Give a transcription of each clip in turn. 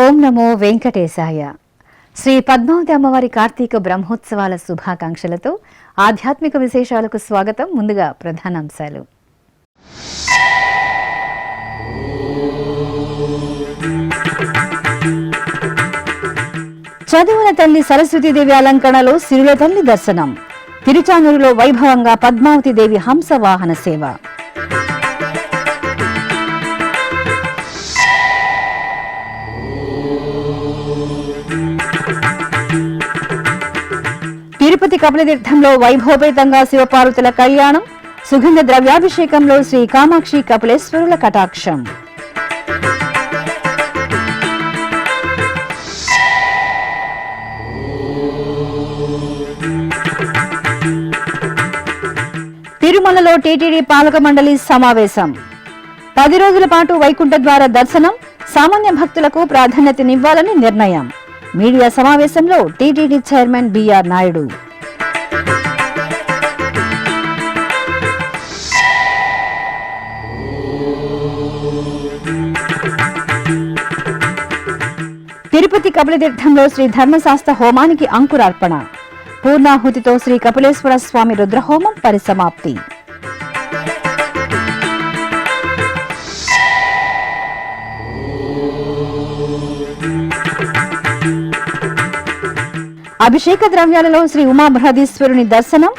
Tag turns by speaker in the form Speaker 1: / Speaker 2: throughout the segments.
Speaker 1: ఓం నమో వెంకటేశాయ. శ్రీ పద్మావతి అమ్మవారి కార్తీక బ్రహ్మోత్సవాల శుభాకాంక్షలతో ఆధ్యాత్మిక విశేషాలకు స్వాగతం. ముందుగా ప్రధానాంశాలు. చదువుల తల్లి సరస్వతీదేవి అలంకరణలో సిరుల తల్లి దర్శనం. తిరుచానూరులో వైభవంగా పద్మావతిదేవి హంస వాహన సేవ. తిరుపతి కపిలతీర్థంలో వైభవపేతంగా శివపార్వతుల కళ్యాణం. సుగంధ ద్రవ్యాభిషేకంలో శ్రీ కామాక్షి కపిలేశ్వరుల కటాక్షం. తిరుమలలో టీటీడీ పాలక మండలి సమావేశం. 10 రోజుల పాటు వైకుంఠ ద్వార దర్శనం, సామాన్య భక్తులకు ప్రాధాన్యతనివ్వాలని నిర్ణయం. మీడియా సమావేశంలో TTD chairman BR Naidu. Tirupati కపిలతీర్థంలో శ్రీ ధర్మశాస్త్ర హోమానికి అంకురార్పణ. పూర్ణాహుతితో శ్రీ కపిలేశ్వర స్వామి రుద్రహోమం పరిసమాప్తి. అభిషేక ద్రవ్యాలలో శ్రీ ఉమాబృహదీశ్వరుని దర్శనం.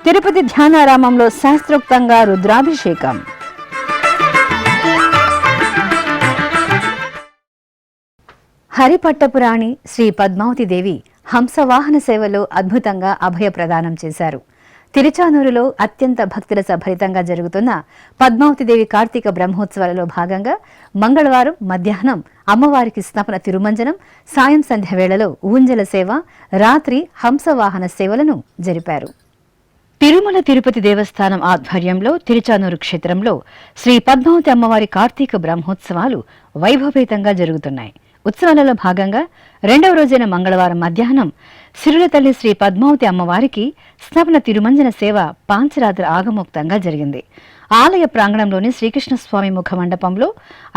Speaker 1: తిరుపతి ధ్యానారామంలో శాస్త్రోక్తంగా రుద్రాభిషేకం. హరిపట్టపురాణి శ్రీ పద్మావతిదేవి హంసవాహన సేవలో అద్భుతంగా అభయ ప్రదానం చేశారు. తిరుచానూరులో అత్యంత భక్తుల భరితంగా జరుగుతున్న పద్మావతిదేవి కార్తీక బ్రహ్మోత్సవాలలో భాగంగా మంగళవారం మధ్యాహ్నం అమ్మవారికి స్నపన తిరుమంజనం, సాయం సంధ్య వేళలో ఊంజల సేవ, రాత్రి హంసవాహన సేవలను జరిపారు. తిరుమల తిరుపతి దేవస్థానం ఆధ్వర్యంలో తిరుచానూరు క్షేత్రంలో శ్రీ పద్మావతి అమ్మవారి కార్తీక బ్రహ్మోత్సవాలు వైభవపేతంగా జరుగుతున్నాయి. ఉత్సవాలలో భాగంగా 2వ రోజైన మంగళవారం మధ్యాహ్నం సిరుల తల్లి శ్రీ పద్మావతి అమ్మవారికి స్నపన తిరుమంజన సేవ పాంచరాత్రి ఆగమోక్తంగా జరిగింది. ఆలయ ప్రాంగణంలోని శ్రీకృష్ణస్వామి ముఖ మండపంలో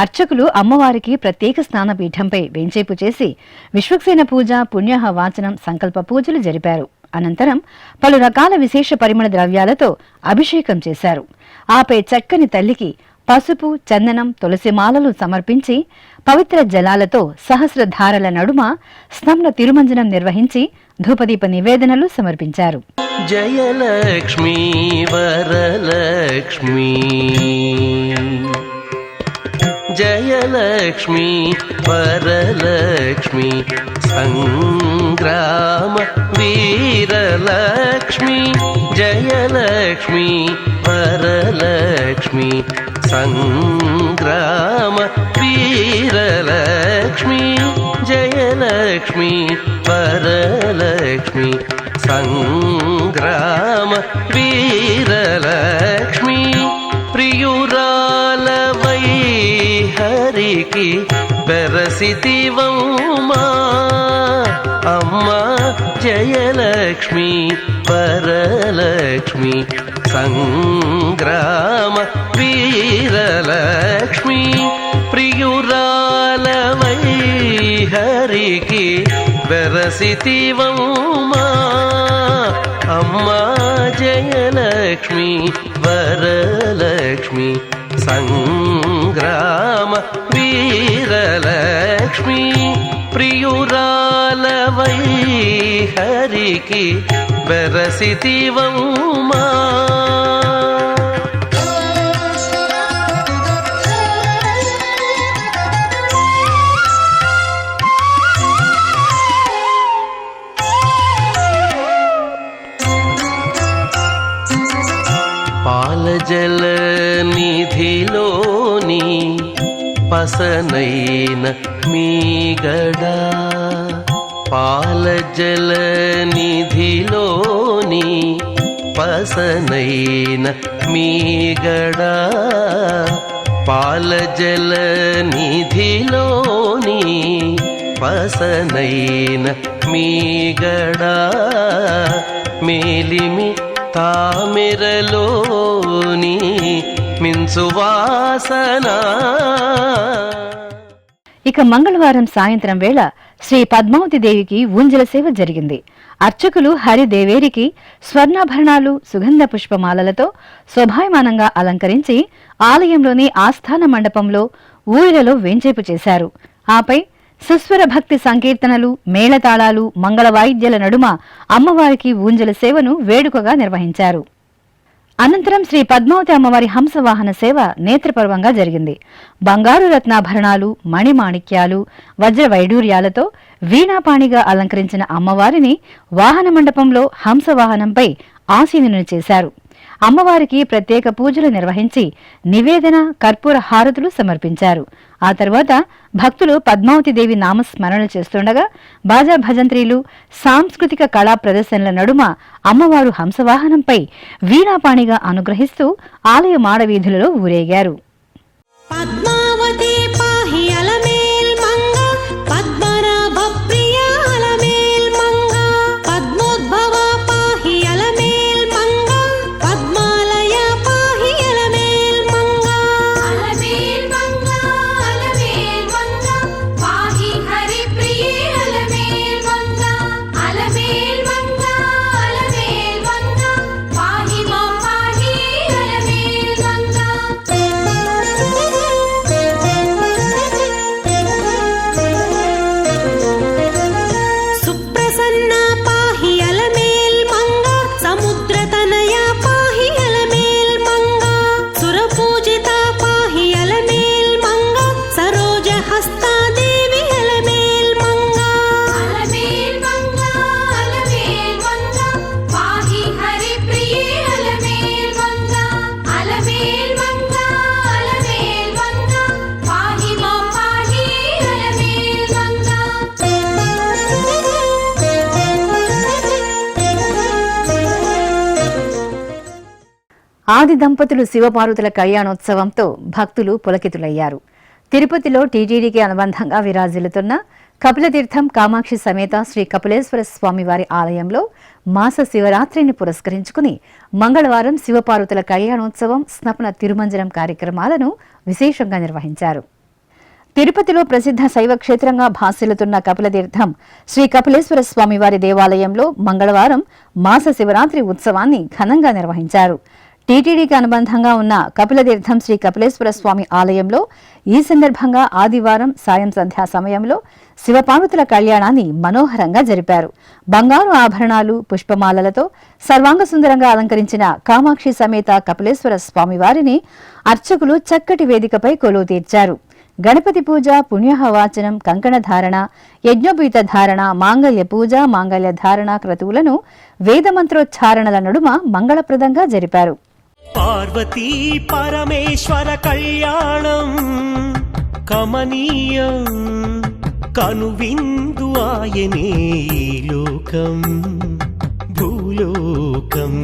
Speaker 1: అర్చకులు అమ్మవారికి ప్రత్యేక స్నానపీఠంపై వేంచేపు చేసి విశ్వక్సేన పూజ, పుణ్యాహ వాచనం, సంకల్ప పూజలు జరిపారు. అనంతరం పలు రకాల విశేష పరిమళ ద్రవ్యాలతో అభిషేకం చేశారు. ఆపై చక్కని తల్లికి పసుపు, చందనం, తులసిమాలలు సమర్పించి పవిత్ర జలాలతో సహస్రధారల నడుమ స్నపన తిరుమంజనం నిర్వహించి ధూపదీప నివేదనలు సమర్పించారు.
Speaker 2: జయలక్ష్మీ వరలక్ష్మీ, జయలక్ష్మీ వరలక్ష్మీ, సంగ్రామ వీరలక్ష్మీ, జయలక్ష్మీ వరలక్ష్మీ, సంగ్రామ వీరలక్ష్మీ, జయలక్ష్మీ వరలక్ష్మీ, సంగ్రామ వీరలక్ష్మీ, ప్రియురాలవై హరికి బెరసితివమ్మా అమ్మా, జయలక్ష్మీ వరలక్ష్మీ, సంగ్రామ వీరలక్ష్మీ, ప్రియురాలవై హరికి బెరసితివమ్మా అమ్మా, జయలక్ష్మీ వరలక్ష్మీ, సంగ్రామ వీరలక్ష్మీ, ప్రియురాలవై హరికి బెరసితివమ్మా. పాలజల నిధిలోని పసనైన మీగడా పాల జల నిధిలోని పసనైన మీగడా పాల జల నిధిలోని పసనైన మీగడా మేలిమి తామెరలోని మిన్సువాసనా.
Speaker 1: ఇక మంగళవారం సాయంత్రం వేళ శ్రీ పద్మావతి దేవికి ఊంజల సేవ జరిగింది. అర్చకులు హరిదేవేరికి స్వర్ణాభరణాలు సుగంధ పుష్పమాలలతో శోభాయమానంగా అలంకరించి ఆలయంలోని ఆస్థాన మండపంలో ఊయలలో వేంచేపు చేశారు. ఆపై సుస్వర భక్తి సంకీర్తనలు, మేళతాళాలు, మంగళ వాయిద్యాల నడుమ అమ్మవారికి ఊంజల సేవను వేడుకగా నిర్వహించారు. అనంతరం శ్రీ పద్మావతి అమ్మవారి హంసవాహన సేవ నేత్రపర్వంగా జరిగింది. బంగారు రత్నాభరణాలు, మణిమాణిక్యాలు, వజ్ర వైడూర్యాలతో వీణాపాణిగా అలంకరించిన అమ్మవారిని వాహన మండపంలో హంసవాహనంపై ఆసీనుని చేశారు. అమ్మవారికి ప్రత్యేక పూజలు నిర్వహించి నివేదన, కర్పూర హారతులు సమర్పించారు. ఆ తర్వాత భక్తులు పద్మావతి దేవి నామస్మరణ చేస్తుండగా బాజా భజంత్రీలు, సాంస్కృతిక కళా ప్రదర్శనల నడుమ అమ్మవారు హంసవాహనంపై వీణాపాణిగా అనుగ్రహిస్తూ ఆలయ మాడవీధులలో ఊరేగారు. ఆది దంపతులు శివపార్వతుల కళ్యాణోత్సవంతో భక్తులు పులకితులయ్యారు. తిరుపతిలో టీటీడీకి అనుబంధంగా విరాజిల్లుతున్న కపిలతీర్థం కామాక్షి సమేత శ్రీ కపిలేశ్వర స్వామివారి ఆలయంలో మాస శివరాత్రిని పురస్కరించుకుని మంగళవారం శివపార్వతుల కళ్యాణోత్సవం, స్నపన తిరుమంజనం కార్యక్రమాలను విశేషంగా నిర్వహించారు. తిరుపతిలో ప్రసిద్ధ శైవ క్షేత్రంగా భాసిల్లుతున్న కపిలతీర్థం శ్రీ కపిలేశ్వర స్వామివారి దేవాలయంలో మంగళవారం మాస శివరాత్రి ఉత్సవాన్ని ఘనంగా నిర్వహించారు. టీటీడీకి అనుబంధంగా ఉన్న కపిలతీర్థం శ్రీ కపిలేశ్వర స్వామి ఆలయంలో ఈ సందర్భంగా ఆదివారం సాయం సంధ్యా సమయంలో శివపార్వతుల కళ్యాణాన్ని మనోహరంగా జరిపారు. బంగారు ఆభరణాలు, పుష్పమాలలతో సర్వాంగ సుందరంగా అలంకరించిన కామాక్షి సమేత కపిలేశ్వర స్వామివారిని అర్చకులు చక్కటి వేదికపై కొలువు తీర్చారు. గణపతి పూజ, పుణ్యహవాచనం, కంకణ ధారణ, యజ్ఞోపీత ధారణ, మాంగళ్య పూజ, మాంగళ్య ధారణ క్రతువులను వేదమంత్రోచ్చారణల నడుమ మంగళప్రదంగా జరిపారు.
Speaker 3: పార్వతీ పరమేశ్వర కళ్యాణం కమనీయం కనువిందు ఆయనే లోకం భూలోకం.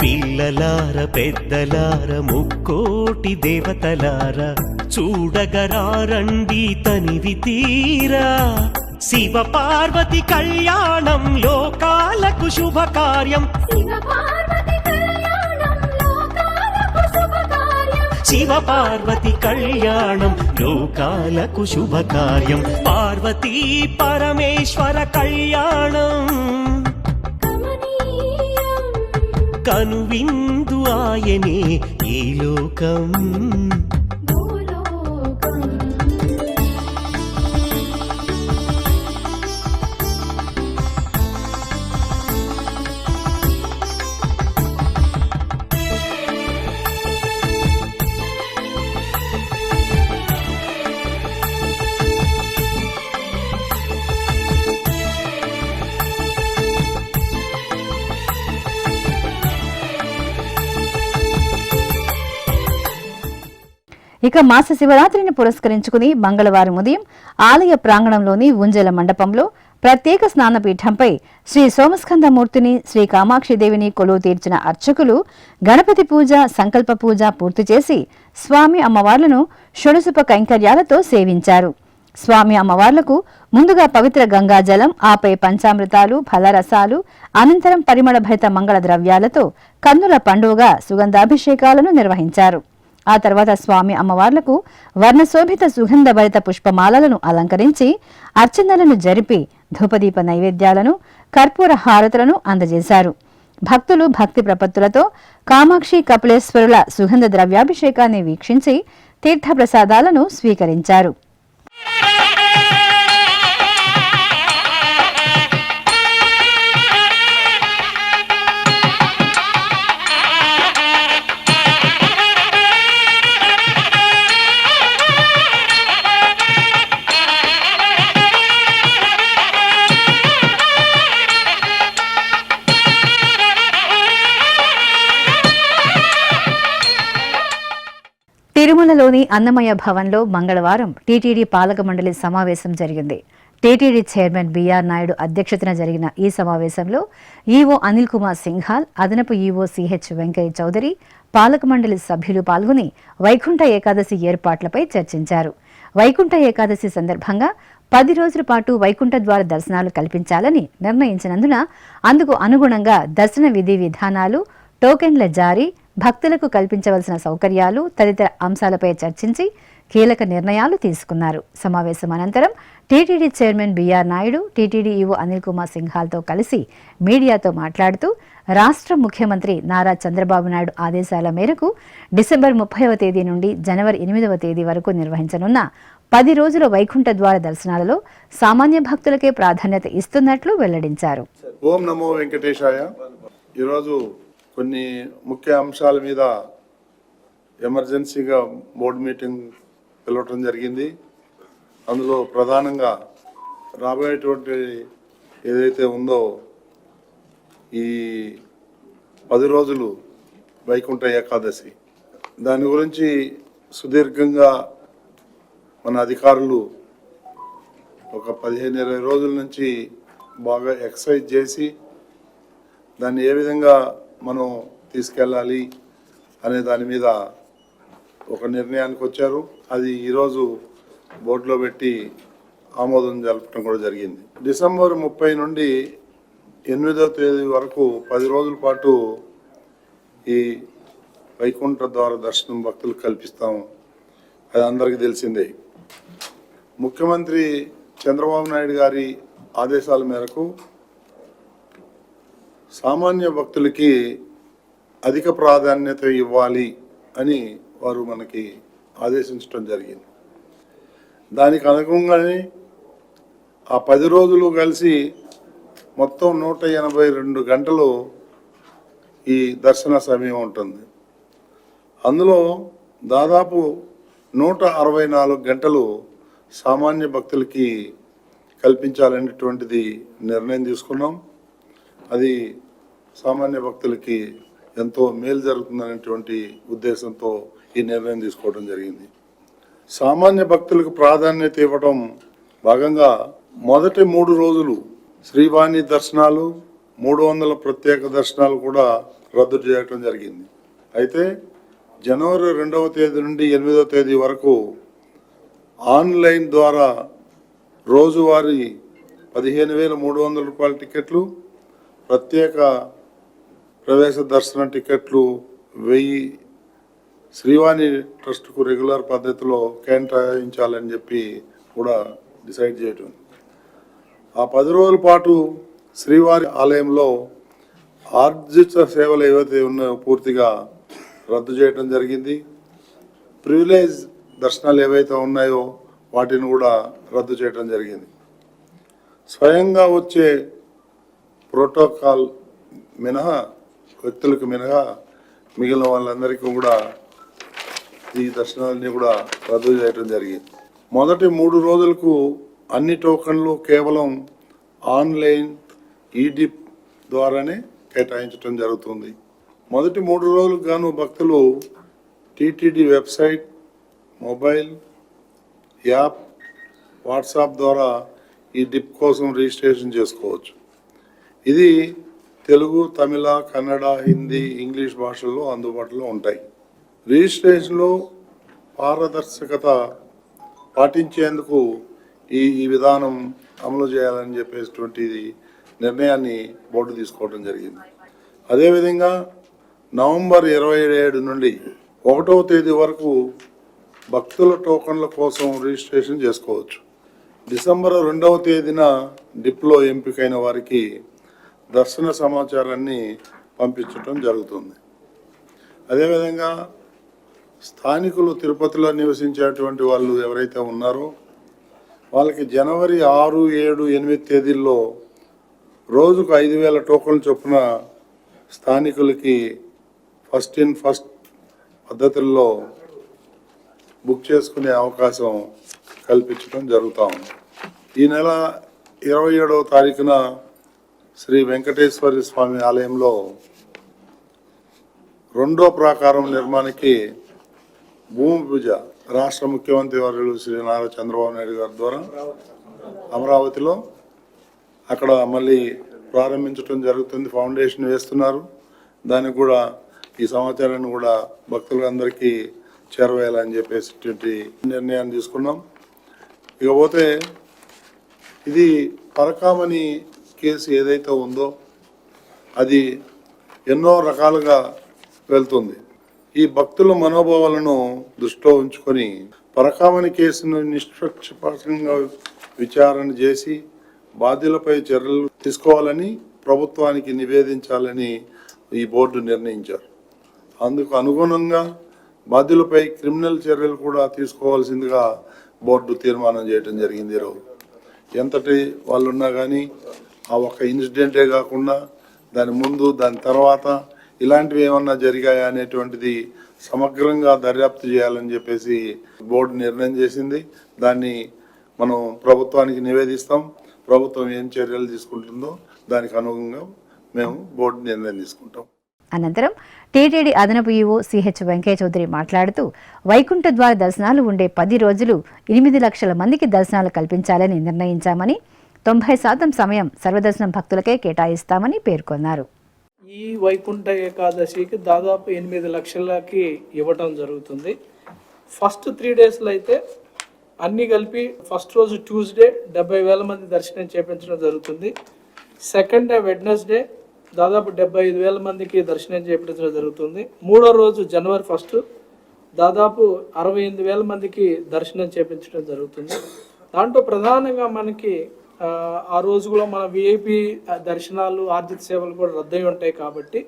Speaker 3: పిల్లలార పెద్దలార ముక్కోటి దేవతలార చూడగరారండి తనివి తీరా. శివ పార్వతి కళ్యాణం లోకాలకు శుభకార్యం. శివ పార్వతి కళ్యాణం లోకాలకు శుభకార్యం. పార్వతీ పరమేశ్వర కళ్యాణం కనువిందు ఆయనే ఈ లోకం.
Speaker 1: ఇక మాస శివరాత్రిని పురస్కరించుకుని మంగళవారం ఉదయం ఆలయ ప్రాంగణంలోని ఉంజల మండపంలో ప్రత్యేక స్నానపీఠంపై శ్రీ సోమస్కందమూర్తిని, శ్రీ కామాక్షిదేవిని కొలువు తీర్చిన అర్చకులు గణపతి పూజ, సంకల్ప పూజ పూర్తి చేసి స్వామి అమ్మవార్లను షొడసుప కైంకర్యాలతో సేవించారు. స్వామి అమ్మవార్లకు ముందుగా పవిత్ర గంగాజలం, ఆపై పంచామృతాలు, ఫలరసాలు, అనంతరం పరిమళ భరిత మంగళ ద్రవ్యాలతో కన్నుల పండుగగా సుగంధాభిషేకాలను నిర్వహించారు. ఆ తర్వాత స్వామి అమ్మవార్లకు వర్ణశోభిత సుగంధభరిత పుష్పమాలలను అలంకరించి అర్చనలను జరిపి ధూపదీప నైవేద్యాలను, కర్పూర హారతులను అందజేశారు. భక్తులు భక్తి ప్రపత్తులతో కామాక్షి కపిలేశ్వరుల సుగంధ ద్రవ్యాభిషేకాన్ని వీక్షించి తీర్థప్రసాదాలను స్వీకరించారు. తిరుమలలోని అన్నమయ్య భవన్లో మంగళవారం టీటీడీ పాలక మండలి సమావేశం జరిగింది. టీటీడీ చైర్మన్ బిఆర్ నాయుడు అధ్యక్షతన జరిగిన ఈ సమావేశంలో ఈవో అనిల్ కుమార్ సింఘాల్, అదనపు ఈవో సిహెచ్ వెంకయ్య చౌదరి, పాలక మండలి సభ్యులు పాల్గొని వైకుంఠ ఏకాదశి ఏర్పాట్లపై చర్చించారు. వైకుంఠ ఏకాదశి సందర్భంగా 10 రోజుల పాటు వైకుంఠ ద్వార దర్శనాలు కల్పించాలని నిర్ణయించినందున అందుకు అనుగుణంగా దర్శన విధి విధానాలు, టోకెన్ల జారీ, భక్తులకు కల్పించవలసిన సౌకర్యాలు తదితర అంశాలపై చర్చించి కీలక నిర్ణయాలు తీసుకున్నారు. సమావేశం అనంతరం TTD chairman BR Naidu, TTD EO Anil Kumar సింఘాల్తో కలిసి మీడియాతో మాట్లాడుతూ రాష్ట్ర ముఖ్యమంత్రి నారా చంద్రబాబు నాయుడు ఆదేశాల మేరకు డిసెంబర్ 30వ తేదీ నుండి జనవరి 8వ తేదీ వరకు నిర్వహించనున్న 10 రోజుల వైకుంఠ ద్వార దర్శనాలలో సామాన్య భక్తులకే ప్రాధాన్యత ఇస్తున్నట్లు వెల్లడించారు.
Speaker 4: ఓం నమో వెంకటేశాయ. ఈరోజు కొన్ని ముఖ్య అంశాల మీద ఎమర్జెన్సీగా బోర్డు మీటింగ్ పిలవటం జరిగింది. అందులో ప్రధానంగా రాబోయేటువంటి ఏదైతే ఉందో ఈ 10 రోజులు వైకుంఠ ఏకాదశి, దాని గురించి సుదీర్ఘంగా మన అధికారులు ఒక 15-20 రోజుల నుంచి బాగా ఎక్సర్సైజ్ చేసి దాన్ని ఏ విధంగా మనం తీసుకెళ్ళాలి అనే దాని మీద ఒక నిర్ణయానికి వచ్చారు. అది ఈరోజు బోర్డులో పెట్టి ఆమోదం జరపడం కూడా జరిగింది. డిసెంబర్ 30 నుండి 8వ తేదీ వరకు 10 రోజుల పాటు ఈ వైకుంఠ ద్వార దర్శనం భక్తులకు కల్పిస్తాం. అది అందరికీ తెలిసిందే. ముఖ్యమంత్రి చంద్రబాబు నాయుడు గారి ఆదేశాల మేరకు సామాన్య భక్తులకి అధిక ప్రాధాన్యత ఇవ్వాలి అని వారు మనకి ఆదేశించడం జరిగింది. దానికి అనుగుణంగానే ఆ 10 రోజులు కలిసి మొత్తం 182 గంటలు ఈ దర్శన సమయం ఉంటుంది. అందులో దాదాపు 164 గంటలు సామాన్య భక్తులకి కల్పించాలనేటువంటిది నిర్ణయం తీసుకున్నాం. అది సామాన్య భక్తులకి ఎంతో మేలు జరుగుతుందనేటువంటి ఉద్దేశంతో ఈ నిర్ణయం తీసుకోవడం జరిగింది. సామాన్య భక్తులకు ప్రాధాన్యత ఇవ్వడం భాగంగా మొదటి 3 రోజులు శ్రీవాణి దర్శనాలు, 300 ప్రత్యేక దర్శనాలు కూడా రద్దు చేయడం జరిగింది. అయితే జనవరి 2వ తేదీ నుండి 8వ తేదీ వరకు ఆన్లైన్ ద్వారా రోజువారీ 15,300 రూపాయల టికెట్లు, ప్రత్యేక ప్రవేశ దర్శన టికెట్లు 1000 శ్రీవాణి ట్రస్ట్కు రెగ్యులర్ పద్ధతిలో కేటాయించాలని చెప్పి కూడా డిసైడ్ చేయటం. ఆ 10 రోజుల పాటు శ్రీవారి ఆలయంలో ఆర్జిత సేవలు ఏవైతే ఉన్నాయో పూర్తిగా రద్దు చేయడం జరిగింది. ప్రివిలేజ్ దర్శనాలు ఏవైతే ఉన్నాయో వాటిని కూడా రద్దు చేయడం జరిగింది. స్వయంగా వచ్చే ప్రోటోకాల్ మినహా వ్యక్తులకు మినహా మిగిలిన వాళ్ళందరికీ కూడా ఈ దర్శనాలన్నీ కూడా రద్దు చేయడం జరిగింది. మొదటి 3 రోజులకు అన్ని టోకన్లు కేవలం ఆన్లైన్ ఈడిప్ ద్వారానే కేటాయించడం జరుగుతుంది. మొదటి 3 రోజులకు గాను భక్తులు TTD website mobile app, WhatsApp ద్వారా ఈ డిప్ కోసం రిజిస్ట్రేషన్ చేసుకోవచ్చు. ఇది తెలుగు, తమిళ, కన్నడ, హిందీ, ఇంగ్లీష్ భాషల్లో అందుబాటులో ఉంటాయి. రిజిస్ట్రేషన్లో పారదర్శకత పాటించేందుకు ఈ విధానం అమలు చేయాలని చెప్పేటువంటి నిర్ణయాన్ని బోర్డు తీసుకోవడం జరిగింది. అదేవిధంగా నవంబర్ 27 నుండి 1వ తేదీ వరకు భక్తుల టోకన్ల కోసం రిజిస్ట్రేషన్ చేసుకోవచ్చు. డిసెంబర్ 2వ తేదీన డిప్లో ఎంపికైన వారికి దర్శన సమాచారాన్ని పంపించడం జరుగుతుంది. అదేవిధంగా స్థానికులు తిరుపతిలో నివసించేటువంటి వాళ్ళు ఎవరైతే ఉన్నారో వాళ్ళకి జనవరి 6, 7, 8 తేదీల్లో రోజుకు 5,000 టోకన్లు చొప్పున స్థానికులకి ఫస్ట్ ఇన్ ఫస్ట్ పద్ధతుల్లో బుక్ చేసుకునే అవకాశం కల్పించడం జరుగుతూ ఉంది. ఈ నెల 27వ తారీఖున శ్రీ వెంకటేశ్వర స్వామి ఆలయంలో 2వ ప్రాకారం నిర్మాణానికి భూమి పూజ రాష్ట్ర ముఖ్యమంత్రి వర్యులు శ్రీ నారా చంద్రబాబు నాయుడు గారి ద్వారా అమరావతిలో అక్కడ మళ్ళీ ప్రారంభించడం జరుగుతుంది. ఫౌండేషన్ వేస్తున్నారు. దానికి కూడా ఈ సమాచారాన్ని కూడా భక్తులందరికీ చేరవేయాలని చెప్పేసి నిర్ణయాన్ని తీసుకున్నాం. ఇకపోతే ఇది పరకామణి కేసు ఏదైతే ఉందో అది ఎన్నో రకాలుగా వెళ్తుంది. ఈ భక్తుల మనోభావాలను దృష్టిలో ఉంచుకొని పరకామణి కేసును నిష్పక్షపాతంగా విచారణ చేసి బాధ్యులపై చర్యలు తీసుకోవాలని ప్రభుత్వానికి నివేదించాలని ఈ బోర్డు నిర్ణయించారు. అందుకు అనుగుణంగా బాధ్యులపై క్రిమినల్ చర్యలు కూడా తీసుకోవాల్సిందిగా బోర్డు తీర్మానం చేయడం జరిగింది. ఈరోజు ఎంతటి వాళ్ళు ఉన్నా కానీ ఆ ఒక్క ఇన్సిడెంటే కాకుండా దాని ముందు దాని తర్వాత ఇలాంటివి ఏమన్నా జరిగాయా అనేటువంటిది సమగ్రంగా దర్యాప్తు చేయాలని చెప్పేసి బోర్డు నిర్ణయం చేసింది. దాన్ని మనం ప్రభుత్వానికి నివేదిస్తాం. ప్రభుత్వం ఏం చర్యలు తీసుకుంటుందో దానికి అనుగుణంగా మేము బోర్డు నిర్ణయం తీసుకుంటాం.
Speaker 1: అనంతరం టీటీడీ అదనపు ఈవో సిహెచ్ వెంకయ్య చౌదరి మాట్లాడుతూ వైకుంఠ ద్వార దర్శనాలు ఉండే 10 రోజులు 8 లక్షల మందికి దర్శనాలు కల్పించాలని నిర్ణయించామని, 90% సమయం సర్వదర్శనం భక్తులకే కేటాయిస్తామని పేర్కొన్నారు.
Speaker 5: ఈ వైకుంఠ ఏకాదశికి దాదాపు 8 లక్షలకి ఇవ్వటం జరుగుతుంది. ఫస్ట్ 3 డేస్లో అయితే అన్నీ కలిపి ఫస్ట్ రోజు ట్యూస్డే 70,000 మంది దర్శనం చేయించడం జరుగుతుంది. సెకండ్ డే వెడ్నెస్డే దాదాపు 75,000 మందికి దర్శనం చేయించడం జరుగుతుంది. మూడో రోజు జనవరి 1 దాదాపు 68,000 మందికి దర్శనం చేయించడం జరుగుతుంది. దాంట్లో ప్రధానంగా మనకి ఆ రోజు కూడా మన విఐపి దర్శనాలు, ఆర్జిత సేవలు కూడా రద్దయి ఉంటాయి. కాబట్టి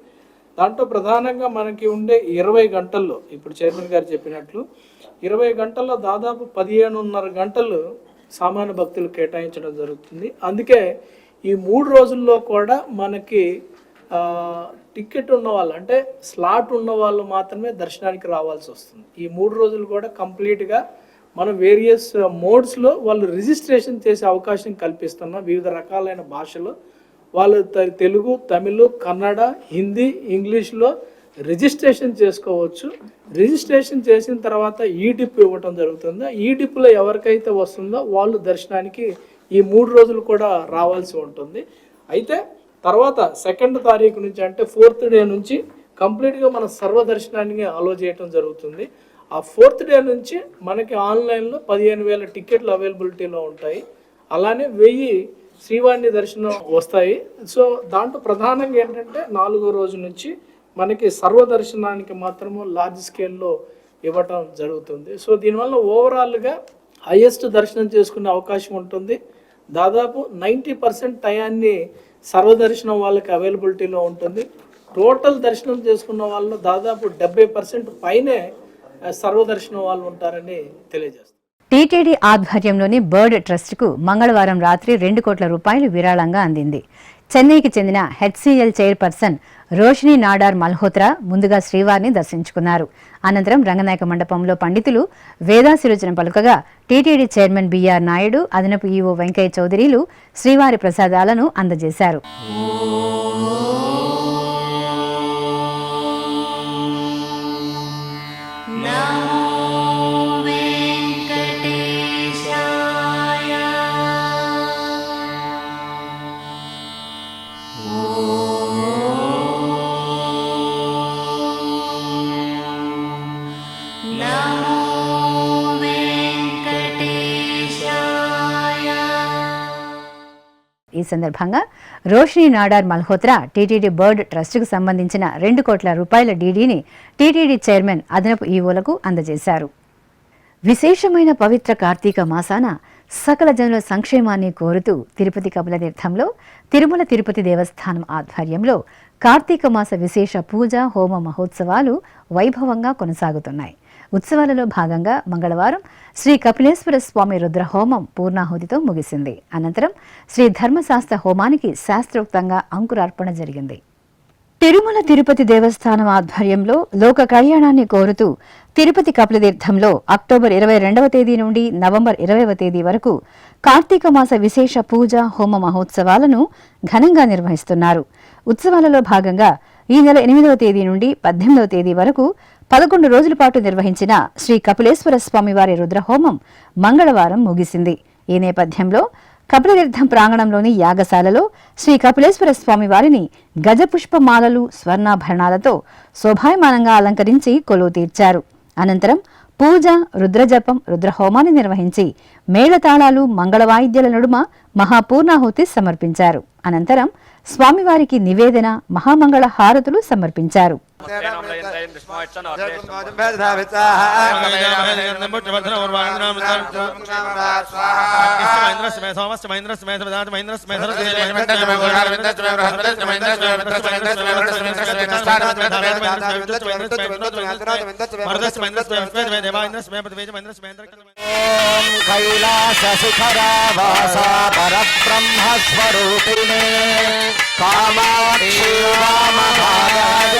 Speaker 5: దాంట్లో ప్రధానంగా మనకి ఉండే 20 గంటల్లో ఇప్పుడు చైర్మన్ గారు చెప్పినట్లు 20 గంటల్లో దాదాపు 15.5 గంటలు సామాన్య భక్తులు కేటాయించడం జరుగుతుంది. అందుకే ఈ 3 రోజుల్లో కూడా మనకి టికెట్ ఉన్న వాళ్ళు అంటే స్లాట్ ఉన్న వాళ్ళు మాత్రమే దర్శనానికి రావాల్సి వస్తుంది. ఈ 3 రోజులు కూడా కంప్లీట్గా మనం వేరియస్ మోడ్స్లో వాళ్ళు రిజిస్ట్రేషన్ చేసే అవకాశం కల్పిస్తున్నాం. వివిధ రకాలైన భాషలో వాళ్ళు తెలుగు, తమిళ్, కన్నడ, హిందీ, ఇంగ్లీష్లో రిజిస్ట్రేషన్ చేసుకోవచ్చు. రిజిస్ట్రేషన్ చేసిన తర్వాత ఈ డిప్ ఇవ్వటం జరుగుతుంది. ఈ డిప్లో ఎవరికైతే వస్తుందో వాళ్ళు దర్శనానికి ఈ 3 రోజులు కూడా రావాల్సి ఉంటుంది. అయితే తర్వాత 2వ తారీఖు నుంచి అంటే 4th డే నుంచి కంప్లీట్గా మన సర్వదర్శనానికి అలో చేయటం జరుగుతుంది. ఆ 4th డే నుంచి మనకి ఆన్లైన్లో 15,000 టికెట్లు అవైలబిలిటీలో ఉంటాయి. అలానే 1000 శ్రీవాణి దర్శనం వస్తాయి. సో దాంట్లో ప్రధానంగా ఏంటంటే 4వ రోజు నుంచి మనకి సర్వదర్శనానికి మాత్రము లార్జ్ స్కేల్లో ఇవ్వటం జరుగుతుంది. సో దీనివల్ల ఓవరాల్గా హైయెస్ట్ దర్శనం చేసుకునే అవకాశం ఉంటుంది. దాదాపు 90% టయాన్ని సర్వదర్శనం వాళ్ళకి అవైలబిలిటీలో ఉంటుంది. టోటల్ దర్శనం చేసుకున్న వాళ్ళు దాదాపు 70% పైనే సర్వదర్శనం వాళ్ళు ఉంటారని తెలియజేస్తారు.
Speaker 1: టీటీడీ ఆధ్వర్యంలోని బర్డ్ ట్రస్ట్కు మంగళవారం రాత్రి 2 కోట్ల రూపాయలు విరాళంగా అందింది. చెన్నైకి చెందిన హెచ్సిఎల్ చైర్పర్సన్ రోషిని నాడార్ మల్హోత్రా ముందుగా శ్రీవారిని దర్శించుకున్నారు. అనంతరం రంగనాయక మండపంలో పండితులు వేదాశీర్వచనం పలుకగా టీటీడీ చైర్మన్ బిఆర్ నాయుడు, అదనపు ఈవో వెంకయ్య చౌదరిలు శ్రీవారి ప్రసాదాలను అందజేశారు.
Speaker 6: నమో
Speaker 1: ఈ సందర్భంగా రోషిని నాడార్ మల్హోత్రా టీటీడీ బర్డ్ ట్రస్టుకు సంబంధించిన 2 కోట్ల రూపాయల డీడీని టీటీడీ చైర్మన్ అదనపు ఈవోలకు అందజేశారు. విశేషమైన పవిత్ర కార్తీక మాసాన సకల జనుల సంక్షేమాన్ని కోరుతూ తిరుపతి కపిలతీర్థంలో తిరుమల తిరుపతి దేవస్థానం ఆధ్వర్యంలో కార్తీక మాస విశేష పూజ హోమ మహోత్సవాలు వైభవంగా కొనసాగుతున్నాయి. ఉత్సవాలలో భాగంగా మంగళవారం శ్రీ కపిలేశ్వర స్వామి రుద్రహోమం పూర్ణాహుతితో ముగిసింది. అనంతరం శ్రీ ధర్మశాస్త్ర హోమానికి శాస్త్రోక్తంగా అంకురార్పణ జరిగింది. తిరుమల తిరుపతి దేవస్థానం ఆధ్వర్యంలో లోక కళ్యాణాన్ని కోరుతూ తిరుపతి కపిలతీర్థంలో అక్టోబర్ 22వ తేదీ నుండి నవంబర్ 20వ తేదీ వరకు కార్తీక మాస విశేష పూజ హోమ మహోత్సవాలను ఘనంగా నిర్వహిస్తున్నారు. ఉత్సవాలలో భాగంగా ఈ నెల 8వ తేదీ నుండి 18వ తేదీ వరకు 11 రోజుల పాటు నిర్వహించిన శ్రీ కపిలేశ్వర స్వామివారి రుద్రహోమం మంగళవారం ముగిసింది. ఈ నేపథ్యంలో కపిలతీర్థం ప్రాంగణంలోని యాగశాలలో శ్రీ కపిలేశ్వర స్వామి వారిని గజపుష్పమాలలు స్వర్ణాభరణాలతో శోభాయమానంగా అలంకరించి కొలువు తీర్చారు. అనంతరం పూజ, రుద్రజపం, రుద్రహోమాన్ని నిర్వహించి మేళతాళాలు, మంగళవాయిద్యాల నడుమ మహాపూర్ణాహుతి సమర్పించారు. అనంతరం స్వామివారికి నివేదన, మహామంగళ హారతులు సమర్పించారు.
Speaker 6: కైలాసశిఖరావాసా పరబ్రహ్మస్వరూపిణే కామాక్షి వామభాగాయ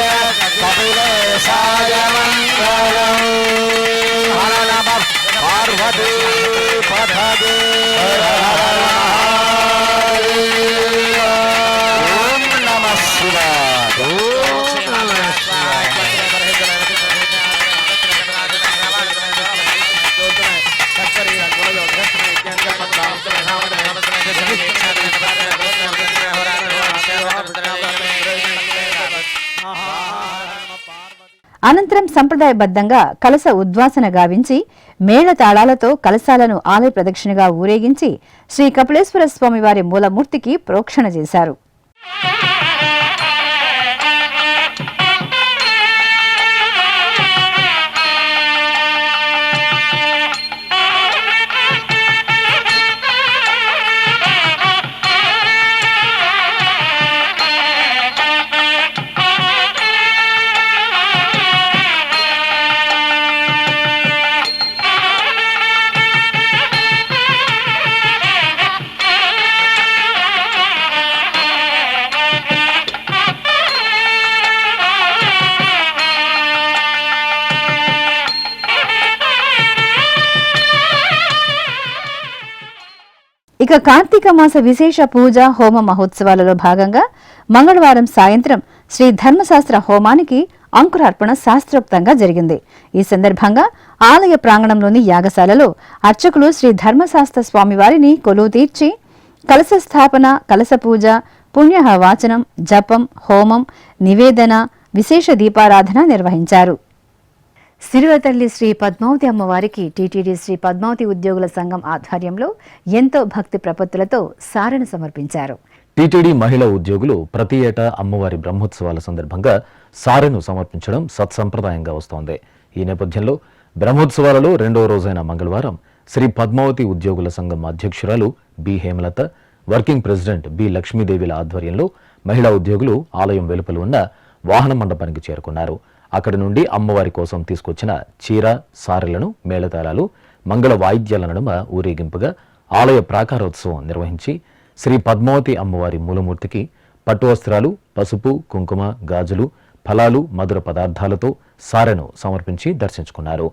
Speaker 6: కపిలేశాయ మంగళం. హర నమః పార్వతీ పతగే. ఓం నమః శివాయ. ఓం నమః శివాయ.
Speaker 1: అనంతరం సంప్రదాయబద్ధంగా కలశ ఉద్వాసన గావించి మేళతాళాలతో కలశాలను ఆలయ ప్రదక్షిణగా ఊరేగించి శ్రీ కపిలేశ్వర స్వామివారి మూలమూర్తికి ప్రోక్షణ చేశారు. ఇక కార్తీక మాస విశేష పూజ హోమ మహోత్సవాలలో భాగంగా మంగళవారం సాయంత్రం శ్రీ ధర్మశాస్త్ర హోమానికి అంకురార్పణ శాస్త్రోక్తంగా జరిగింది. ఈ సందర్భంగా ఆలయ ప్రాంగణంలోని యాగశాలలో అర్చకులు శ్రీ ధర్మశాస్త్ర స్వామివారిని కొలువు తీర్చి కలశ స్థాపన, కలశ పూజ, పుణ్యహ వాచనం, జపం, హోమం, నివేదన, విశేష దీపారాధన నిర్వహించారు. సిరులతల్లి శ్రీ పద్మావతి అమ్మవారికి టీటీడీ శ్రీ పద్మావతి ఉద్యోగుల సంఘం ఆధ్వర్యంలో ఎంతో భక్తి ప్రపత్తులతో సారెను సమర్పించారు.
Speaker 7: టీటీడీ మహిళా ఉద్యోగులు ప్రతి ఏటా అమ్మవారి బ్రహ్మోత్సవాల సందర్భంగా సారెను సమర్పించడం సత్సంప్రదాయంగా వస్తోంది. ఈ నేపథ్యంలో బ్రహ్మోత్సవాలలో 2వ రోజైన మంగళవారం శ్రీ పద్మావతి ఉద్యోగుల సంఘం అధ్యక్షురాలు B Hemalatha, working president B లక్ష్మీదేవిల ఆధ్వర్యంలో మహిళా ఉద్యోగులు ఆలయం వెలుపల ఉన్న వాహన మండపానికి చేరుకున్నారు. అక్కడి నుండి అమ్మవారి కోసం తీసుకొచ్చిన చీర, సారెలను మేళతాళాలు, మంగళ వాయిద్యాల నడుమ ఊరేగింపుగా ఆలయ ప్రాకారోత్సవం నిర్వహించి శ్రీ పద్మావతి అమ్మవారి మూలమూర్తికి పట్టు వస్త్రాలు, పసుపు, కుంకుమ, గాజులు, ఫలాలు, మధుర పదార్థాలతో సారెను సమర్పించి దర్శించుకున్నారు.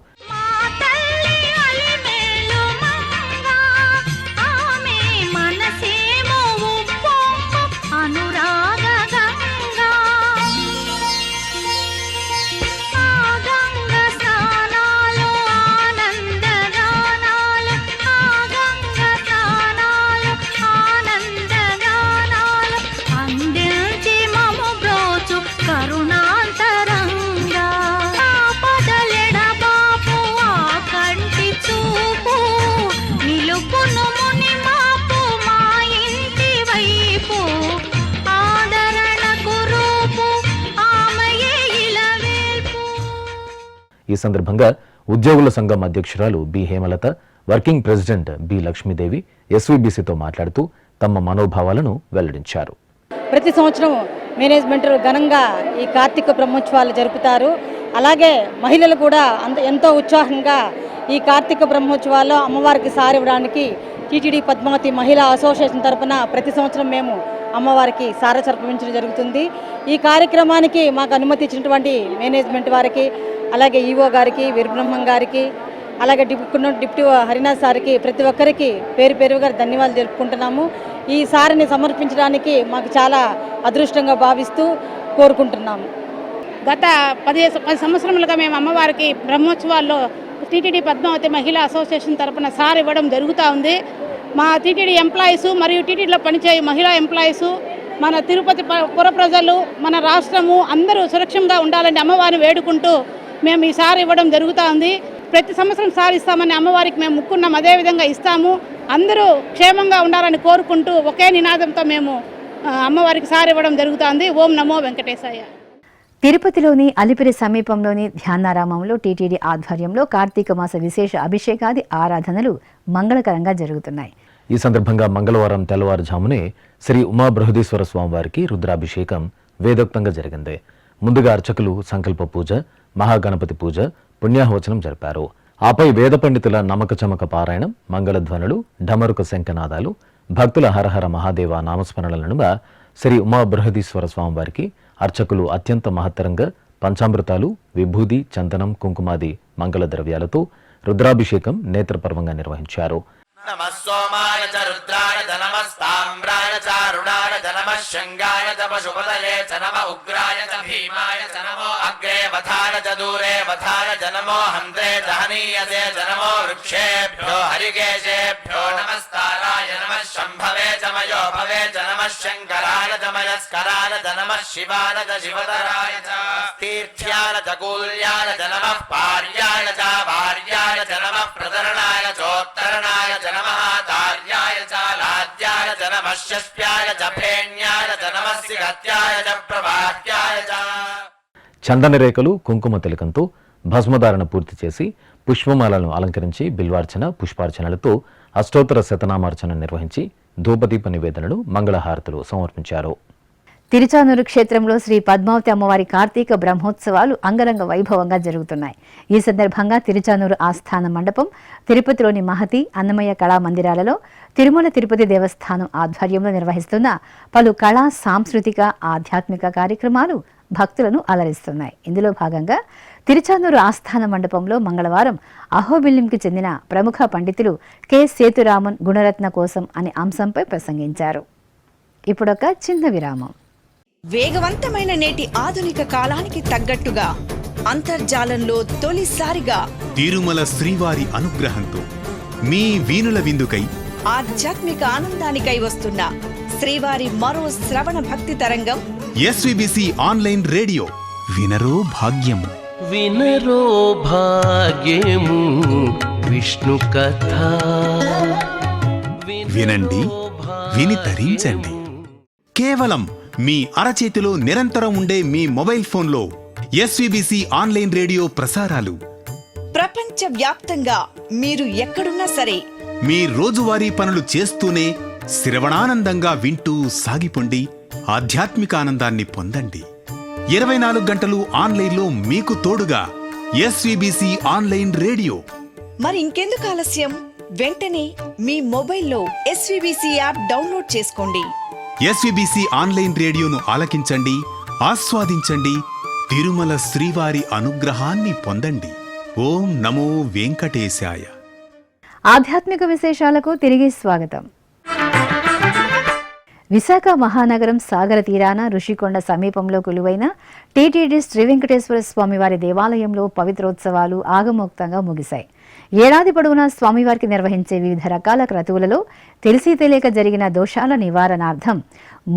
Speaker 7: ఈ సందర్భంగా ఉద్యోగుల సంఘం అధ్యక్షురాలు B Hemalatha, working president B Lakshmidevi ఎస్వీబీసీతో మాట్లాడుతూ తమ మనోభావాలను వెల్లడించారు.
Speaker 8: ప్రతి సంవత్సరం మేనేజ్మెంట్ ఘనంగా ఈ కార్తీక బ్రహ్మోత్సవాలు జరుపుతారు. అలాగే మహిళలు కూడా ఎంతో ఉత్సాహంగా ఈ కార్తీక బ్రహ్మోత్సవాల్లో అమ్మవారికి సారివ్వడానికి టీటీడీ పద్మావతి మహిళా అసోసియేషన్ తరఫున ప్రతి సంవత్సరం మేము అమ్మవారికి సార సమర్పించడం జరుగుతుంది. ఈ కార్యక్రమానికి మాకు అనుమతి ఇచ్చినటువంటి మేనేజ్మెంట్ వారికి, అలాగే ఈవో గారికి, వీరబ్రహ్మం గారికి, అలాగే డిప్యూటీ హరినాథ్ సార్కి, ప్రతి ఒక్కరికి పేరు పేరుగా ధన్యవాదాలు తెలుపుకుంటున్నాము. ఈ సారిని సమర్పించడానికి మాకు చాలా అదృష్టంగా భావిస్తూ కోరుకుంటున్నాము.
Speaker 9: గత 10 సంవత్సరములుగా మేము అమ్మవారికి బ్రహ్మోత్సవాల్లో టీటీడీ పద్మావతి మహిళా అసోసియేషన్ తరఫున సార్ ఇవ్వడం జరుగుతూ ఉంది. మా టీటీడీ ఎంప్లాయీసు మరియు టీటీడీలో పనిచేయే మహిళా ఎంప్లాయీసు, మన తిరుపతి పుర ప్రజలు, మన రాష్ట్రము అందరూ సురక్షంగా ఉండాలని అమ్మవారిని వేడుకుంటూ మేము ఈ సార్ ఇవ్వడం జరుగుతూ ఉంది. ప్రతి సంవత్సరం సార్ ఇస్తామని అమ్మవారికి మేము ముక్కున్నాం, అదేవిధంగా ఇస్తాము. అందరూ క్షేమంగా ఉండాలని కోరుకుంటూ ఒకే నినాదంతో మేము అమ్మవారికి సార్ ఇవ్వడం జరుగుతుంది. ఓం నమో వెంకటేశాయ.
Speaker 1: తిరుపతిలోని అలిపిరి సమీపంలోని ధ్యానారామంలో టీటీడీ ఆధ్వర్యంలో కార్తీక మాస విశేష అభిషేకాది ఆరాధనలు మంగళకరంగా జరుగుతున్నాయి.
Speaker 7: ఈ సందర్భంగా మంగళవారం తెల్లవారుజామునే శ్రీ ఉమా బృహదీశ్వర స్వామివారికి రుద్రాభిషేకం వేదోక్తంగా జరిగింది. ముందుగా అర్చకులు సంకల్ప పూజ, మహాగణపతి పూజ, పుణ్యాహవచనం జరిపారు. ఆపై వేద పండితుల నమక చమక పారాయణం, మంగళధ్వనులు, ఢమరుక శంఖనాదాలు, భక్తుల హరహర మహాదేవ నామస్మరణల నడుమ శ్రీ ఉమా బృహదీశ్వర స్వామివారికి అర్చకులు అత్యంత మహత్తరంగా పంచామృతాలు, విభూది, చందనం, కుంకుమాది మంగళ ద్రవ్యాలతో రుద్రాభిషేకం నేత్రపర్వంగా నిర్వహించారు.
Speaker 6: నమః సోమాయ చ రుద్రాయ చ నమస్తామ్రాయ చ అరుణాయ చ నమః శంగాయ చ పశుపతయే చ నమ ఉగ్రాయ చ భీమాయ చ నమో అగ్రే వధాయ చ దూరే వధాయ చ నమో హంతే చ హనీయతే చ నమో వృక్షేభ్యో హరికేశేభ్యో నమస్తారాయ నమః శంభవే చ మయోభవే చ నమః శంకరాయ చ మయస్కరాయ చ నమః శివాయ చ శివతరాయ చ తీర్థ్యాయ చ కూల్యాయ చ నమః పార్యాయ చ వార్యాయ చ నమః ప్రతరణాయ చోత్తరణాయ చ నమః తార్యాయ చ లాద్యాయ చ నమః శస్ప్యాయ చ ఫేణ్యాయ చ నమః సిగత్యాయ చ ప్రవాహ్యాయ చ.
Speaker 7: చందన రేఖలు, కుంకుమ తిలకంతో భస్మధారణ పూర్తి చేసి పుష్పమాలను అలంకరించి బిల్వార్చన, పుష్పార్చనలతో అష్టోత్తర శతనామార్చన నిర్వహించి ధూపదీప నివేదనలు, మంగళహారతులు సమర్పించారు.
Speaker 1: తిరుచానూరు క్షేత్రంలో శ్రీ పద్మావతి అమ్మవారి కార్తీక బ్రహ్మోత్సవాలు అంగరంగ వైభవంగా జరుగుతున్నాయి. ఈ సందర్భంగా తిరుచానూరు ఆస్థాన మండపం, తిరుపతిలోని మహతి, అన్నమయ్య కళా మందిరాలలో తిరుమల తిరుపతి దేవస్థానం ఆధ్వర్యంలో నిర్వహిస్తున్న పలు కళా, సాంస్కృతిక, ఆధ్యాత్మిక కార్యక్రమాలు భక్తులను అలరిస్తున్నాయి. ఇందులో భాగంగా తిరుచానూరు ఆస్థాన మండపంలో మంగళవారం అహోబిల్లింకి చెందిన ప్రముఖ పండితులు కె సేతురామన్ గుణరత్న కోసం అనే అంశంపై ప్రసంగించారు. ఇప్పుడొక చిన్న విరామం.
Speaker 10: వేగవంతమైన నేటి ఆధునిక కాలానికి తగ్గట్టుగా అంతర్జాలంలో తొలిసారిగా
Speaker 11: తిరుమల శ్రీవారి అనుగ్రహంతో మీ వీణుల విందుకై
Speaker 10: ఆధ్యాత్మిక ఆనందానికై వస్తున్న శ్రీవారి మరో శ్రవణ భక్తి తరంగం
Speaker 11: ఎస్వీబీసీ ఆన్లైన్ రేడియో. వినరో భాగ్యము,
Speaker 2: వినరో భాగ్యము విష్ణు కథ.
Speaker 11: వినండి, విని తరించండి. కేవలం మీ అరచేతిలో నిరంతరం ఉండే మీ మొబైల్ ఫోన్లో ఎస్వీబీసీ ఆన్లైన్ రేడియో ప్రసారాలు
Speaker 10: ప్రపంచ వ్యాప్తంగా మీరు ఎక్కడున్నా సరే
Speaker 11: మీ రోజువారీ పనులు చేస్తూనే శ్రవణానందంగా వింటూ సాగిపోండి, ఆధ్యాత్మిక ఆనందాన్ని పొందండి. 24 గంటలు ఆన్లైన్లో మీకు తోడుగా ఎస్వీబీసీ ఆన్లైన్ రేడియో.
Speaker 10: మరి ఇంకెందుకు ఆలస్యం? వెంటనే మీ మొబైల్లో ఎస్వీబీసీ యాప్ డౌన్లోడ్ చేసుకోండి.
Speaker 11: ఎస్వీబీసీ ఆన్లైన్ రేడియోను ఆలకించండి, ఆస్వాదించండి, తిరుమల శ్రీవారి అనుగ్రహాన్ని పొందండి. ఓం నమో వెంకటేశాయ.
Speaker 1: ఆధ్యాత్మిక విశేషాలకు తిరిగి స్వాగతం. విశాఖ మహానగరం సాగర తీరాన ఋషికొండ సమీపంలో కొలువైన టీటీడీ శ్రీ వెంకటేశ్వర స్వామివారి దేవాలయంలో పవిత్రోత్సవాలు ఆగమోక్తంగా ముగిశాయి. ఏడాది పొడవునా స్వామివారికి నిర్వహించే వివిధ రకాల క్రతువులలో తెలిసి తెలియక జరిగిన దోషాల నివారణార్థం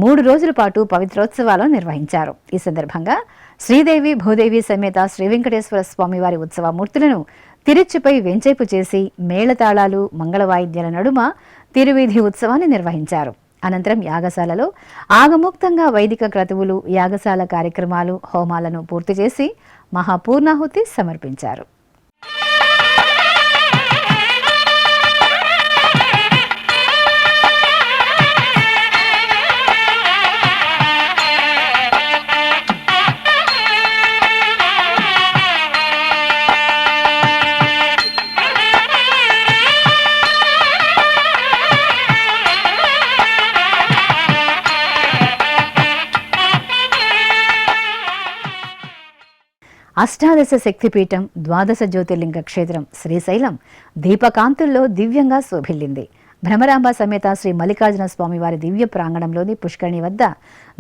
Speaker 1: 3 రోజుల పాటు పవిత్రోత్సవాలను నిర్వహించారు. ఈ సందర్భంగా శ్రీదేవి భూదేవి సమేత శ్రీ వెంకటేశ్వర స్వామివారి ఉత్సవ మూర్తులను తిరుచిపై వెంచేపు చేసి మేళతాళాలు, మంగళ వాయిద్యాల నడుమ తిరువీధి ఉత్సవాన్ని నిర్వహించారు. అనంతరం యాగశాలలో ఆగమోక్తంగా వైదిక క్రతువులు, యాగశాల కార్యక్రమాలు, హోమాలను పూర్తి చేసి మహాపూర్ణాహుతి సమర్పించారు. అష్టాదశ శక్తిపీఠం, ద్వాదశ జ్యోతిర్లింగ క్షేత్రం శ్రీశైలం దీపకాంతుల్లో దివ్యంగా శోభిల్లింది. భ్రమరాంబ సమేత శ్రీ మల్లికార్జున స్వామి వారి దివ్య ప్రాంగణంలోని పుష్కరిణి వద్ద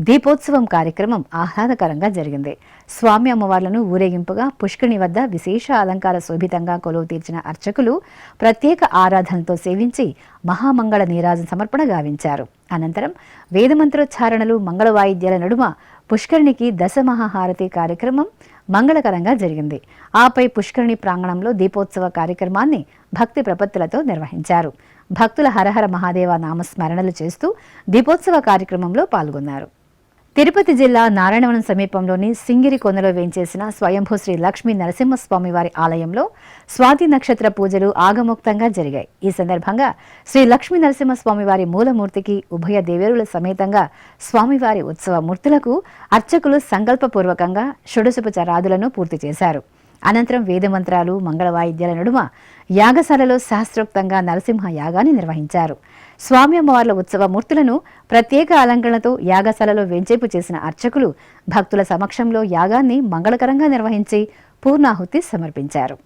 Speaker 1: దీపోత్సవం కార్యక్రమం ఆహ్లాదకరంగా జరిగింది. స్వామి అమ్మవార్లను ఊరేగింపుగా పుష్కరిణి వద్ద విశేష అలంకార శోభితంగా కొలువు తీర్చిన అర్చకులు ప్రత్యేక ఆరాధనతో సేవించి మహామంగళ నీరాజన సమర్పణ గావించారు. అనంతరం వేదమంత్రోచ్చారణలు, మంగళ వాయిద్యాల నడుమ పుష్కరిణికి దశమహాహారతి కార్యక్రమం మంగళకరంగా జరిగింది. ఆపై పుష్కరిణి ప్రాంగణంలో దీపోత్సవ కార్యక్రమాన్ని భక్తి ప్రపత్తులతో నిర్వహించారు. భక్తుల హరహర మహాదేవ నామస్మరణలు చేస్తూ దీపోత్సవ కార్యక్రమంలో పాల్గొన్నారు. తిరుపతి జిల్లా నారాయణవనం సమీపంలోని సింగిరి కొండలో వేంచేసిన స్వయంభూ శ్రీ లక్ష్మీ నరసింహస్వామి వారి ఆలయంలో స్వాతి నక్షత్ర పూజలు ఆగమోక్తంగా జరిగాయి. ఈ సందర్భంగా శ్రీ లక్ష్మీ నరసింహస్వామి వారి మూలమూర్తికి ఉభయ దేవేరుల సమేతంగా స్వామివారి ఉత్సవ మూర్తులకు అర్చకులు సంకల్పపూర్వకంగా షోడశోపచారాదులను పూర్తి చేశారు. అనంతరం వేదమంత్రాలు, మంగళ వాయిద్యాల నడుమ యాగశాలలో శాస్త్రోక్తంగా నరసింహ యాగాన్ని నిర్వహించారు. స్వామి అమ్మవార్ల ఉత్సవ మూర్తులను ప్రత్యేక అలంకరణతో యాగశాలలో వెంచేపు చేసిన అర్చకులు భక్తుల సమక్షంలో యాగాన్ని మంగళకరంగా నిర్వహించి పూర్ణాహుతి సమర్పించారు.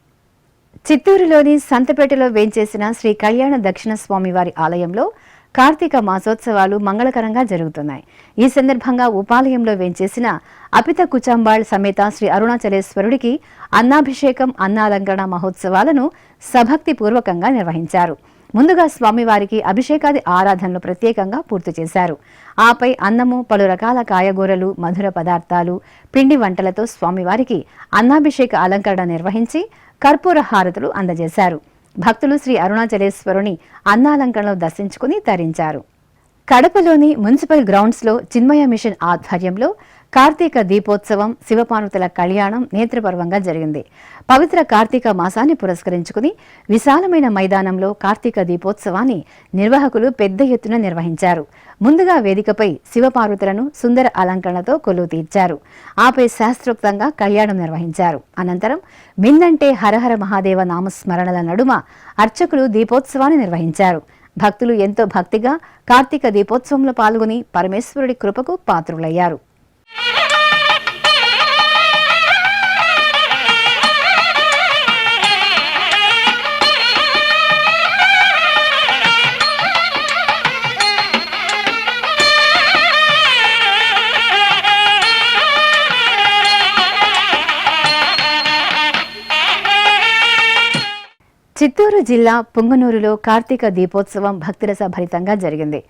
Speaker 1: చిత్తూరులోని సంతపేటలో వేంచేసిన శ్రీ కళ్యాణ దక్షిణ స్వామి వారి ఆలయంలో కార్తీక మాసోత్సవాలు మంగళకరంగా జరుగుతున్నాయి. ఈ సందర్భంగా ఉపాలయంలో వేంచేసిన అపిత కుచాంబాళ్ సమేత శ్రీ అరుణాచలేశ్వరుడికి అన్నాభిషేకం, అన్నాలంకరణ మహోత్సవాలను సభక్తి పూర్వకంగా నిర్వహించారు. ముందుగా స్వామివారికి అభిషేకాది ఆరాధనలు ప్రత్యేకంగా పూర్తి చేశారు. ఆపై అన్నము, పలు రకాల కాయగూరలు, మధుర పదార్థాలు, పిండి వంటలతో స్వామివారికి అన్నాభిషేక అలంకరణ నిర్వహించి కర్పూర హారతులు అందజేశారు. భక్తులు శ్రీ అరుణాచలేశ్వరుని అన్నాలంకరణలో దర్శించుకుని తరించారు. కడపలోని మున్సిపల్ గ్రౌండ్స్లో చిన్మయ మిషన్ ఆధ్వర్యంలో కార్తీక దీపోత్సవం, శివపార్వతుల కళ్యాణం నేత్రపర్వంగా జరిగింది. పవిత్ర కార్తీక మాసాన్ని పురస్కరించుకుని విశాలమైన మైదానంలో కార్తీక దీపోత్సవాన్ని నిర్వాహకులు పెద్ద ఎత్తున నిర్వహించారు. ముందుగా వేదికపై శివపార్వతులను సుందర అలంకరణతో కొలువు తీర్చారు. ఆపై శాస్త్రోక్తంగా కళ్యాణం నిర్వహించారు. అనంతరం మిందంటే హరహర మహాదేవ నామస్మరణల నడుమ అర్చకులు దీపోత్సవాన్ని నిర్వహించారు. భక్తులు ఎంతో భక్తిగా కార్తీక దీపోత్సవంలో పాల్గొని పరమేశ్వరుడి కృపకు పాత్రులయ్యారు. చిత్తూరు జిల్లా పుంగనూరులో కార్తీక దీపోత్సవం భక్తిరస భరితంగా జరిగింది.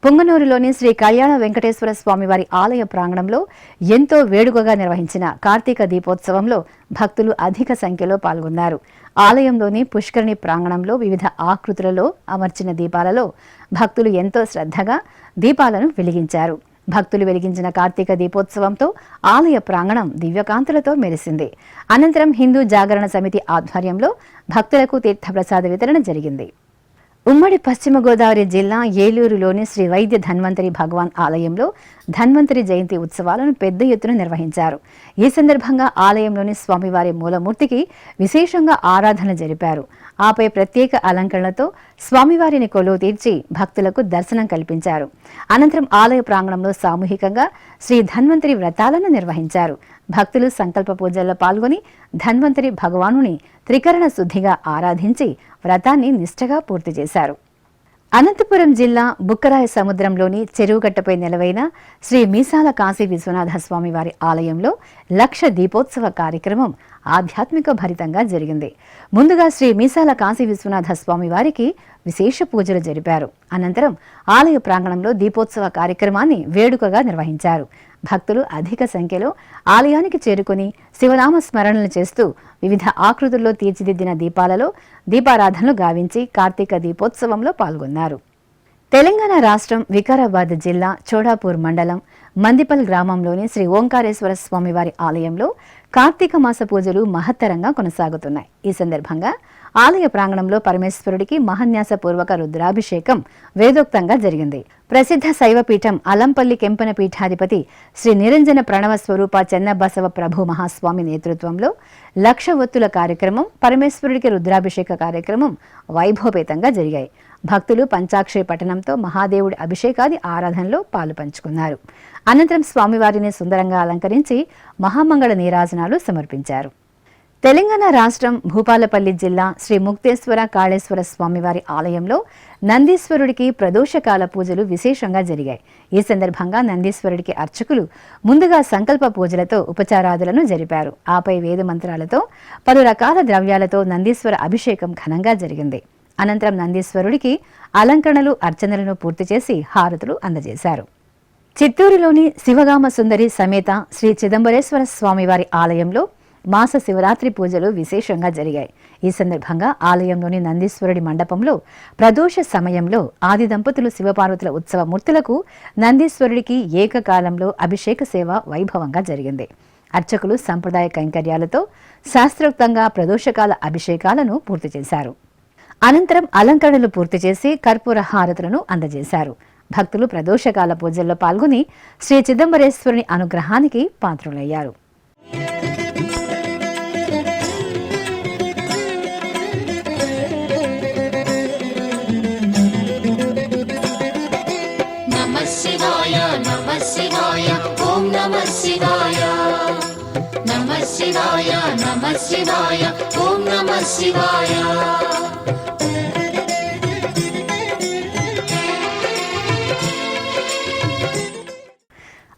Speaker 1: పుంగనూరులోని శ్రీ కళ్యాణ వెంకటేశ్వర స్వామి వారి ఆలయ ప్రాంగణంలో ఎంతో వేడుకగా నిర్వహించిన కార్తీక దీపోత్సవంలో భక్తులు అధిక సంఖ్యలో పాల్గొన్నారు. ఆలయంలోని పుష్కరిణి ప్రాంగణంలో వివిధ ఆకృతులలో అమర్చిన దీపాలలో భక్తులు ఎంతో శ్రద్ధగా దీపాలను వెలిగించారు. భక్తులు వెలిగించిన కార్తీక దీపోత్సవంతో ఆలయ ప్రాంగణం దివ్యకాంతులతో మెరిసింది. అనంతరం హిందూ జాగరణ సమితి ఆధ్వర్యంలో భక్తులకు తీర్థప్రసాద వితరణ జరిగింది. ఉమ్మడి పశ్చిమ గోదావరి జిల్లా ఏలూరులోని శ్రీ వైద్య ధన్వంతరి భగవాన్ ఆలయంలో ధన్వంతరి జయంతి ఉత్సవాలను పెద్ద ఎత్తున నిర్వహించారు. ఈ సందర్భంగా ఆలయంలోని స్వామివారి మూలమూర్తికి విశేషంగా ఆరాధన జరిపారు. ఆపై ప్రత్యేక అలంకరణలతో స్వామివారిని కొలువు తీర్చి భక్తులకు దర్శనం కల్పించారు. అనంతరం ఆలయ ప్రాంగణంలో సామూహికంగా శ్రీ ధన్వంతరి వ్రతాలను నిర్వహించారు. భక్తులు సంకల్ప పూజల్లో పాల్గొని ధన్వంతరి భగవానుని త్రికరణ శుద్ధిగా ఆరాధించి వ్రతాన్ని నిష్ఠగా పూర్తి చేశారు. అనంతపురం జిల్లా బుక్కరాయ సముద్రంలోని చెరువుగట్టపై నెలవైన శ్రీ మీసాల కాశీ విశ్వనాథ స్వామి వారి ఆలయంలో లక్ష దీపోత్సవ కార్యక్రమం ఆధ్యాత్మిక భరితంగా జరిగింది. ముందుగా శ్రీ మీసాల కాశీ విశ్వనాథ స్వామి వారికి విశేష పూజలు జరిపారు. అనంతరం ఆలయ ప్రాంగణంలో దీపోత్సవ కార్యక్రమాన్ని వేడుకగా నిర్వహించారు. భక్తులు అధిక సంఖ్యలో ఆలయానికి చేరుకుని శివనామ స్మరణలు చేస్తూ వివిధ ఆకృతుల్లో తీర్చిదిద్దిన దీపాలలో దీపారాధనలు గావించి కార్తీక దీపోత్సవంలో పాల్గొన్నారు. తెలంగాణ రాష్ట్రం వికారాబాద్ జిల్లా చోడాపూర్ మండలం మందిపల్ గ్రామంలోని శ్రీ ఓంకారేశ్వర స్వామివారి ఆలయంలో కార్తీక మాస పూజలు మహత్తరంగా కొనసాగుతున్నాయి. ఈ సందర్భంగా ఆలయ ప్రాంగణంలో పరమేశ్వరుడికి మహాన్యాసపూర్వక రుద్రాభిషేకం వేదోక్తంగా జరిగింది. ప్రసిద్ధ శైవపీఠం అలంపల్లి కెంపన పీఠాధిపతి శ్రీ నిరంజన ప్రణవ స్వరూప చెన్నబసవ ప్రభు మహాస్వామి నేతృత్వంలో 1,00,000 ఒత్తుల కార్యక్రమం, పరమేశ్వరుడికి రుద్రాభిషేక కార్యక్రమం వైభవపేతంగా జరిగాయి. భక్తులు పంచాక్షరి పఠనంతో మహాదేవుడి అభిషేకాది ఆరాధనలో పాలు పంచుకున్నారు. అనంతరం స్వామివారిని సుందరంగా అలంకరించి మహామంగళ నీరాజనాలు సమర్పించారు. తెలంగాణ రాష్ట్రం భూపాలపల్లి జిల్లా శ్రీ ముక్తేశ్వర కాళేశ్వర స్వామివారి ఆలయంలో నందీశ్వరుడికి ప్రదోషకాల పూజలు విశేషంగా జరిగాయి. ఈ సందర్భంగా నందీశ్వరుడికి అర్చకులు ముందుగా సంకల్ప పూజలతో ఉపచారాదులను జరిపారు. ఆపై వేద మంత్రాలతో పలు రకాల ద్రవ్యాలతో నందీశ్వర అభిషేకం ఘనంగా జరిగింది. అనంతరం నందీశ్వరుడికి అలంకరణలు, అర్చనలను పూర్తి చేసి హారతులు అందజేశారు. చిత్తూరులోని శివగామ సుందరి సమేత శ్రీ చిదంబరేశ్వర స్వామివారి ఆలయంలో మాస శివరాత్రి పూజలు విశేషంగా జరిగాయి. ఈ సందర్భంగా ఆలయంలోని నందీశ్వరుడి మండపంలో ప్రదోష సమయంలో ఆది దంపతులు శివపార్వతుల ఉత్సవ మూర్తులకు నందీశ్వరుడికి ఏకకాలంలో అభిషేక సేవ వైభవంగా జరిగింది. అర్చకులు సంప్రదాయ కైంకర్యాలతో శాస్త్రోక్తంగా ప్రదోషకాల అభిషేకాలను పూర్తి చేశారు. అనంతరం అలంకరణలు పూర్తి చేసి కర్పూర హారతులను అందజేశారు. భక్తులు ప్రదోషకాల పూజల్లో పాల్గొని శ్రీ చిదంబరేశ్వరుని అనుగ్రహానికి పాత్రులయ్యారు.
Speaker 12: శివాయ నమః శివాయ ఓం నమః శివాయ నమః శివాయ నమః శివాయ ఓం నమః శివాయ.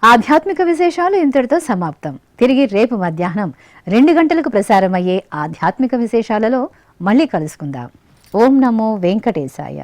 Speaker 1: ఆధ్యాత్మిక విశేషాలు ఇంతటితో సమాప్తం. తిరిగి రేపు మధ్యాహ్నం 2 గంటలకు ప్రసారమయ్యే ఆధ్యాత్మిక విశేషాలలో మళ్ళీ కలుసుకుందాం. ఓం నమో వెంకటేశాయ.